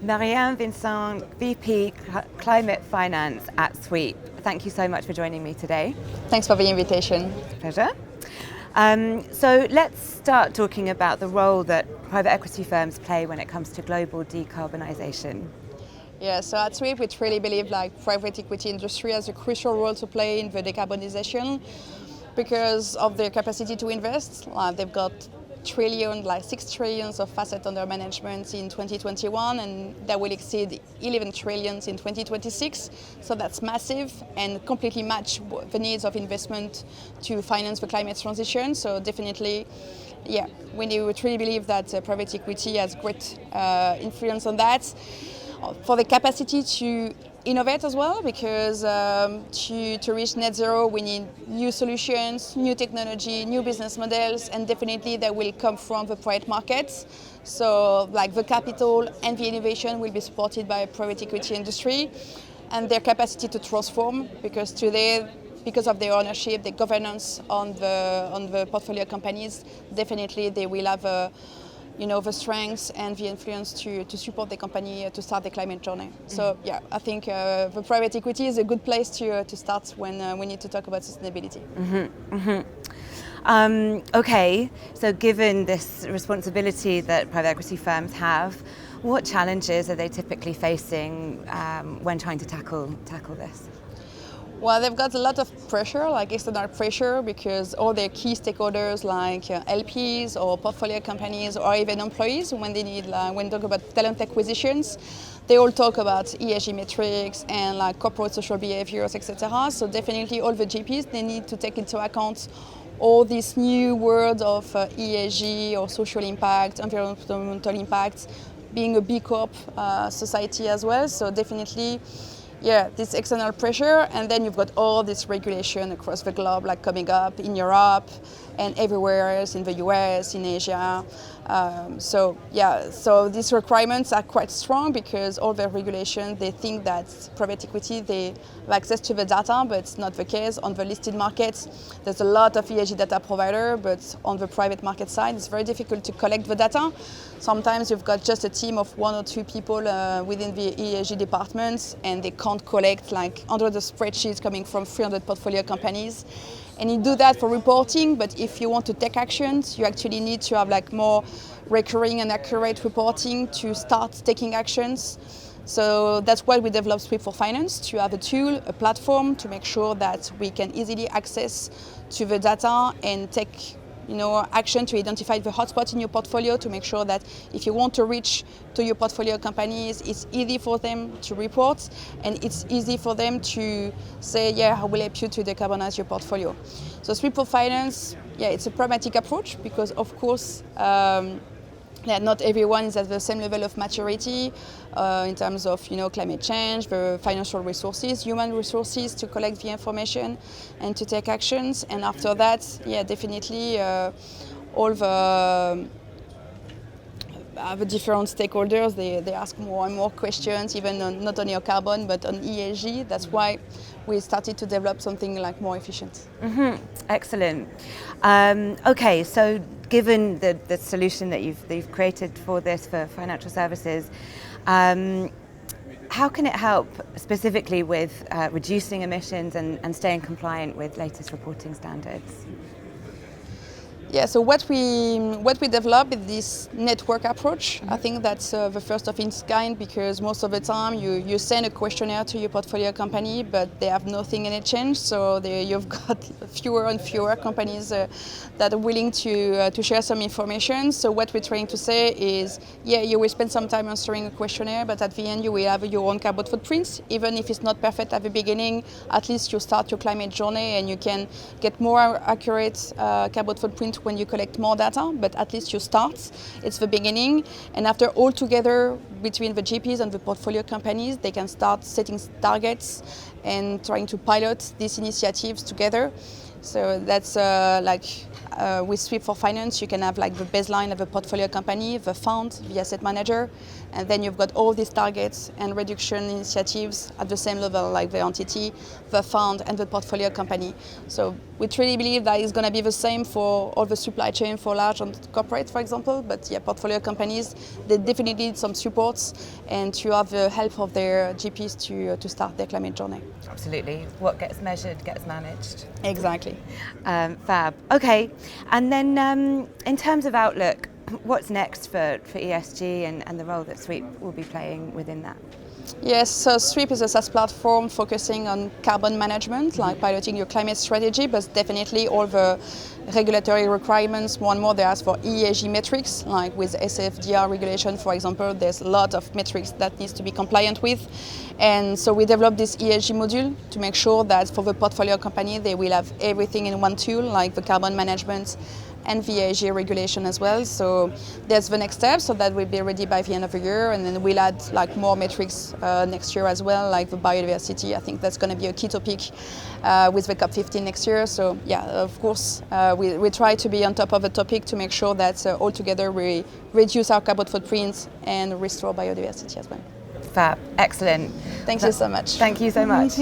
Marianne Vincent, VP Climate Finance at Sweep. Thank you so much for joining me today. Thanks for the invitation. Pleasure. So let's start talking about the role that private equity firms play when it comes to global decarbonisation. Yeah, so at Sweep we truly believe private equity industry has a crucial role to play in the decarbonization because of their capacity to invest. They've got 6 trillions of assets under management in 2021, and that will exceed 11 trillions in 2026. So that's massive and completely match the needs of investment to finance the climate transition. So definitely, yeah, we truly believe that private equity has great influence on that. For the capacity to innovate as well, because to reach net zero we need new solutions, new technology, new business models, and definitely they will come from the private markets. So the capital and the innovation will be supported by private equity industry and their capacity to transform, because today, because of their ownership, the governance on the portfolio companies, definitely they will have the strengths and the influence to support the company to start the climate journey. So yeah, I think the private equity is a good place to start when we need to talk about sustainability. Okay, so given this responsibility that private equity firms have, what challenges are they typically facing when trying to tackle this? Well, they've got a lot of pressure, external pressure, because all their key stakeholders LPs or portfolio companies or even employees, when they talk about talent acquisitions, they all talk about ESG metrics and corporate social behaviors, etc. So definitely all the GPs, they need to take into account all this new world of ESG or social impact, environmental impact, being a B Corp society as well. So definitely, yeah, this external pressure, and then you've got all this regulation across the globe, coming up in Europe and everywhere else, in the US, in Asia. So these requirements are quite strong, because all the regulations, they think that private equity, they have access to the data, but it's not the case. On the listed markets, there's a lot of ESG data provider, but on the private market side, it's very difficult to collect the data. Sometimes you've got just a team of 1 or 2 people within the ESG departments, and they can't collect hundreds of spreadsheets coming from 300 portfolio companies. And you do that for reporting, but if you want to take actions, you actually need to have more recurring and accurate reporting to start taking actions. So that's why we developed Sweep for Finance, to have a tool, a platform, to make sure that we can easily access to the data and take action to identify the hotspots in your portfolio, to make sure that if you want to reach to your portfolio companies, it's easy for them to report, and it's easy for them to say, yeah, I will help you to decarbonize your portfolio. So Sweep for Finance, yeah, it's a pragmatic approach, because of course, not everyone is at the same level of maturity in terms of climate change, the financial resources, human resources to collect the information and to take actions. And after that, yeah, definitely all the different stakeholders, they ask more and more questions, even on, not only on carbon but on ESG. That's why we started to develop something more efficient. Excellent. Okay, so given the solution that you've created for this, for financial services, how can it help specifically with reducing emissions and staying compliant with latest reporting standards? Yeah, so what we developed is this network approach. I think that's the first of its kind, because most of the time you send a questionnaire to your portfolio company, but they have nothing in exchange. So you've got fewer and fewer companies that are willing to share some information. So what we're trying to say is, yeah, you will spend some time answering a questionnaire, but at the end you will have your own carbon footprint. Even if it's not perfect at the beginning, at least you start your climate journey and you can get more accurate carbon footprint when you collect more data, but at least you start. It's the beginning, and after all together between the GPs and the portfolio companies, they can start setting targets and trying to pilot these initiatives together. So that's with Sweep for Finance, you can have like the baseline of a portfolio company, the fund, the asset manager, and then you've got all these targets and reduction initiatives at the same level, like the entity, the fund, and the portfolio company. So we truly believe that it's going to be the same for all the supply chain for large and corporate, for example. But yeah, portfolio companies, they definitely need some supports and to have the help of their GPs to start their climate journey. Absolutely. What gets measured gets managed. Exactly. Fab. Okay. And then in terms of outlook, what's next for ESG and the role that Sweep will be playing within that? Yes, so Sweep is a SaaS platform focusing on carbon management, like piloting your climate strategy, but definitely all the regulatory requirements, more and more they ask for ESG metrics, like with SFDR regulation, for example, there's a lot of metrics that needs to be compliant with. And so we developed this ESG module to make sure that for the portfolio company, they will have everything in one tool, like the carbon management and the ESG regulation as well. So that's the next step, so that will be ready by the end of the year, and then we'll add like more metrics next year as well, like the biodiversity. I think that's going to be a key topic with the COP15 next year. So yeah, of course, we try to be on top of the topic to make sure that all together we reduce our carbon footprint and restore biodiversity as well. Fab. Excellent. Thank you so much. Thank you so much.